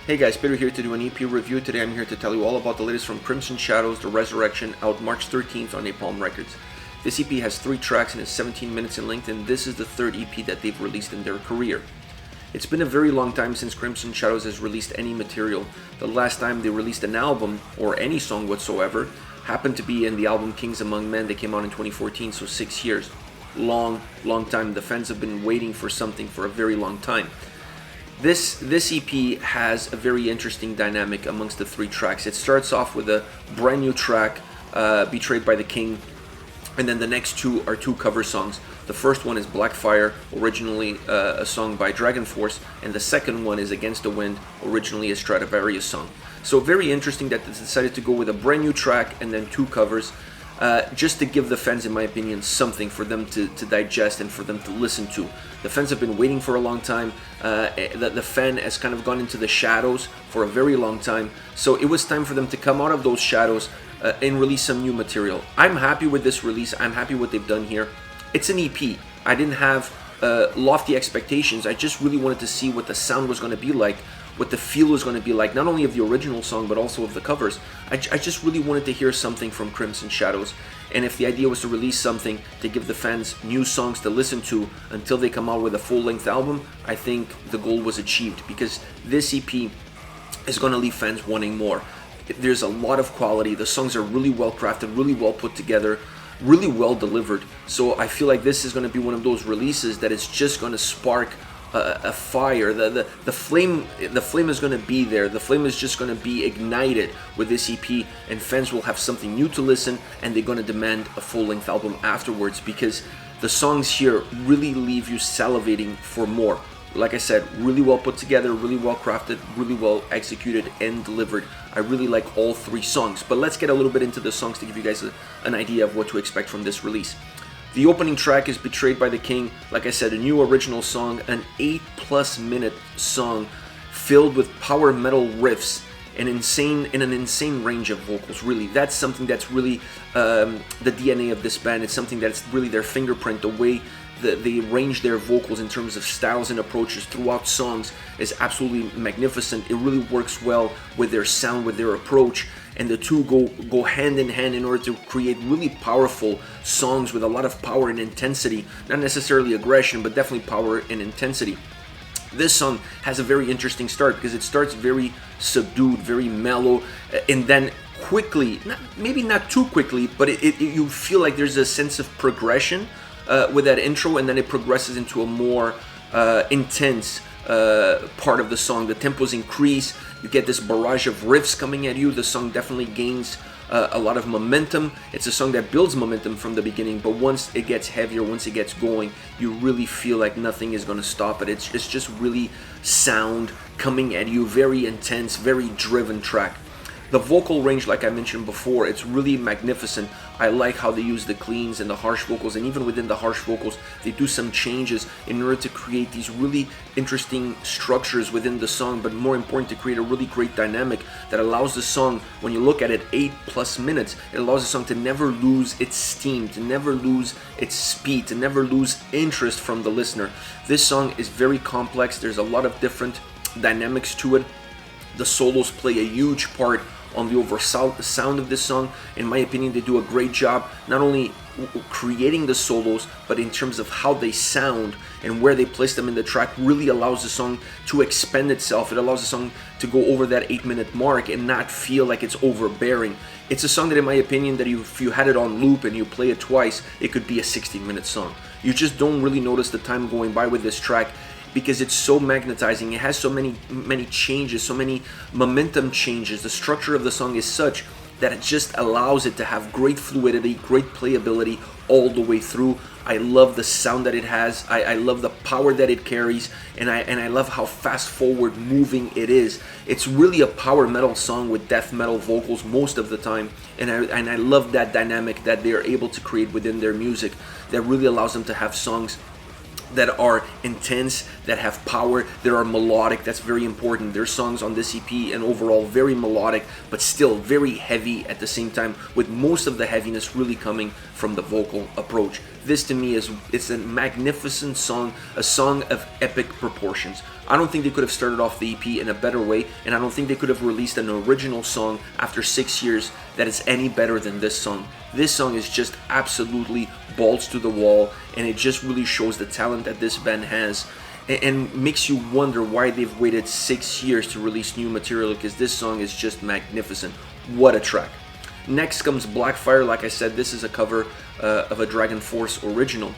Hey guys, Peter here to do an EP review. Today I'm here to tell you all about the latest from Crimson Shadows, The Resurrection, out March 13th on Napalm Records. This EP has 3 tracks and is 17 minutes in length, and this is the 3rd EP that they've released in their career. It's been a very long time since Crimson Shadows has released any material. The last time they released an album, or any song whatsoever, happened to be in the album Kings Among Men that came out in 2014, so 6 years. Long time. The fans have been waiting for something for a very long time. This EP has a very interesting dynamic amongst the 3 tracks. It starts off with a brand new track, Betrayed by the King, and then the next 2 are 2 cover songs. The first one is Blackfire, originally a song by DragonForce, and the second one is Against the Wind, originally a Stratovarius song. So very interesting that they decided to go with a brand new track and then 2 covers, just to give the fans, in my opinion, something for them to digest and for them to listen to. The fans have been waiting for a long time. The fan has kind of gone into the shadows for a very long time, so it was time for them to come out of those shadows and release some new material. I'm happy with this release. I'm happy what they've done here. It's an EP. I didn't have lofty expectations. I just really wanted to see what the sound was going to be like, what the feel was going to be like, not only of the original song but also of the covers. I just really wanted to hear something from Crimson Shadows, and if the idea was to release something to give the fans new songs to listen to until they come out with a full-length album, I think the goal was achieved, because this EP is going to leave fans wanting more. There's a lot of quality. The songs are really well crafted, really well put together, really well delivered. So I feel like this is going to be one of those releases that is just going to spark a fire. The flame is going to be there. The flame is just going to be ignited with this EP, and fans will have something new to listen, and they're going to demand a full-length album afterwards, because the songs here really leave you salivating for more. Like I said, really well put together, really well crafted, really well executed and delivered. I really like all 3 songs, but let's get a little bit into the songs to give you guys an idea of what to expect from this release. The opening track is Betrayed by the King. Like I said, a new original song, an 8+ minute song filled with power metal riffs and an insane range of vocals. Really, that's something that's really the DNA of this band. It's something that's really their fingerprint. The way that they arrange their vocals in terms of styles and approaches throughout songs is absolutely magnificent. It really works well with their sound, with their approach, and the 2 go hand in hand in order to create really powerful songs with a lot of power and intensity. Not necessarily aggression, but definitely power and intensity. This song has a very interesting start because it starts very subdued, very mellow, and then quickly, maybe not too quickly, but you feel like there's a sense of progression with that intro, and then it progresses into a more intense part of the song. The tempos increase, you get this barrage of riffs coming at you. The song definitely gains a lot of momentum. It's a song that builds momentum from the beginning, but once it gets heavier, once it gets going, you really feel like nothing is going to stop it. It's just really sound coming at you, very intense, very driven track. The vocal range, like I mentioned before, it's really magnificent. I like how they use the cleans and the harsh vocals, and even within the harsh vocals, they do some changes in order to create these really interesting structures within the song, but more important, to create a really great dynamic that allows the song, when you look at it, 8+ minutes, it allows the song to never lose its steam, to never lose its speed, to never lose interest from the listener. This song is very complex. There's a lot of different dynamics to it. The solos play a huge part on the overall sound of this song. In my opinion, they do a great job not only creating the solos, but in terms of how they sound and where they place them in the track, really allows the song to expand itself. It allows the song to go over that 8-minute mark and not feel like it's overbearing. It's a song that, in my opinion, that if you had it on loop and you play it twice, it could be a 16-minute song. You just don't really notice the time going by with this track, because it's so magnetizing. It has so many changes, so many momentum changes. The structure of the song is such that it just allows it to have great fluidity, great playability all the way through. I love the sound that it has. I love the power that it carries, and I love how fast forward moving it is. It's really a power metal song with death metal vocals most of the time, and I love that dynamic that they're able to create within their music that really allows them to have songs that are intense, that have power, that are melodic. That's very important. Their songs on this EP and overall very melodic, but still very heavy at the same time, with most of the heaviness really coming from the vocal approach. This to me it's a magnificent song, a song of epic proportions, I don't think they could have started off the EP in a better way, and I don't think they could have released an original song after 6 years that is any better than this song. This song is just absolutely balls to the wall, and it just really shows the talent that this band has, and makes you wonder why they've waited 6 years to release new material, because this song is just magnificent. What a track. Next comes Blackfire. Like I said, this is a cover of a DragonForce original.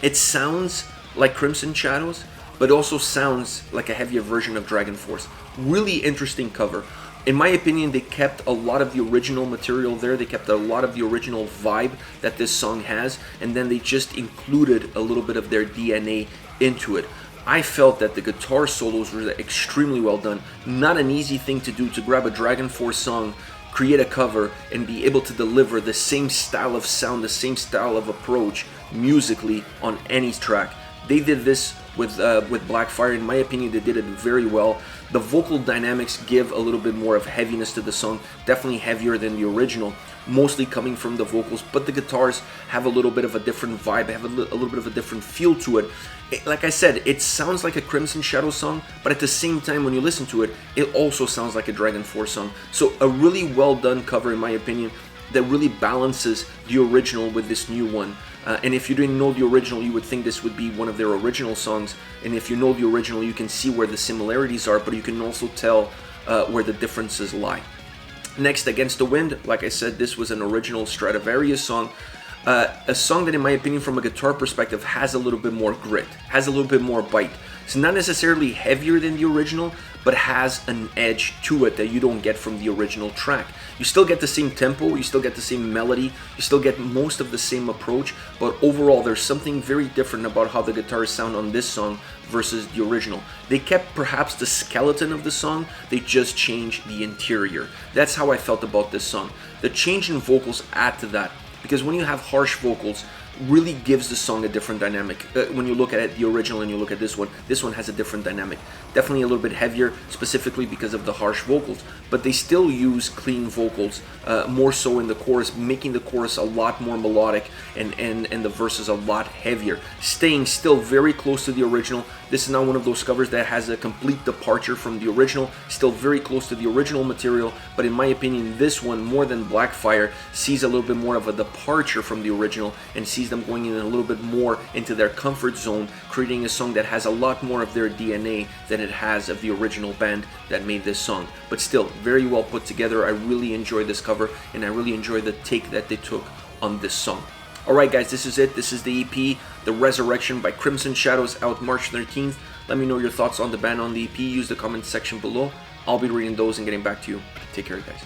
It sounds like Crimson Shadows, but also sounds like a heavier version of DragonForce. Really interesting cover. In my opinion, they kept a lot of the original material there. They kept a lot of the original vibe that this song has, and then they just included a little bit of their DNA into it. I felt that the guitar solos were extremely well done. Not an easy thing to do, to grab a DragonForce song, create a cover, and be able to deliver the same style of sound, the same style of approach musically on any track. They did this with Blackfire. In my opinion, they did it very well. The vocal dynamics give a little bit more of heaviness to the song, definitely heavier than the original, mostly coming from the vocals, but the guitars have a little bit of a different vibe, have a little bit of a different feel to it. Like I said, it sounds like a Crimson Shadow song, but at the same time, when you listen to it, it also sounds like a DragonForce song. So a really well done cover, in my opinion, that really balances the original with this new one. And if you didn't know the original, you would think this would be one of their original songs. And if you know the original, you can see where the similarities are, but you can also tell where the differences lie. Next, Against the Wind. Like I said, this was an original Stratovarius song. A song that, in my opinion, from a guitar perspective, has a little bit more grit, has a little bit more bite. It's not necessarily heavier than the original, but has an edge to it that you don't get from the original track. You still get the same tempo, you still get the same melody, you still get most of the same approach, but overall there's something very different about how the guitars sound on this song versus the original. They kept perhaps the skeleton of the song, they just changed the interior. That's how I felt about this song. The change in vocals add to that, because when you have harsh vocals, really gives the song a different dynamic. When you look at it, the original, and you look at this one has a different dynamic. Definitely a little bit heavier, specifically because of the harsh vocals, but they still use clean vocals, more so in the chorus, making the chorus a lot more melodic and the verses a lot heavier, staying still very close to the original. This is not one of those covers that has a complete departure from the original, still very close to the original material, but in my opinion, this one, more than Blackfire, sees a little bit more of a departure from the original and sees them going in a little bit more into their comfort zone, creating a song that has a lot more of their DNA than it has of the original band that made this song. But still, very well put together. I really enjoy this cover, and I really enjoy the take that they took on this song. Alright guys, this is it. This is the EP, The Resurrection by Crimson Shadows, out March 13th. Let me know your thoughts on the band on the EP. Use the comment section below. I'll be reading those and getting back to you. Take care, guys.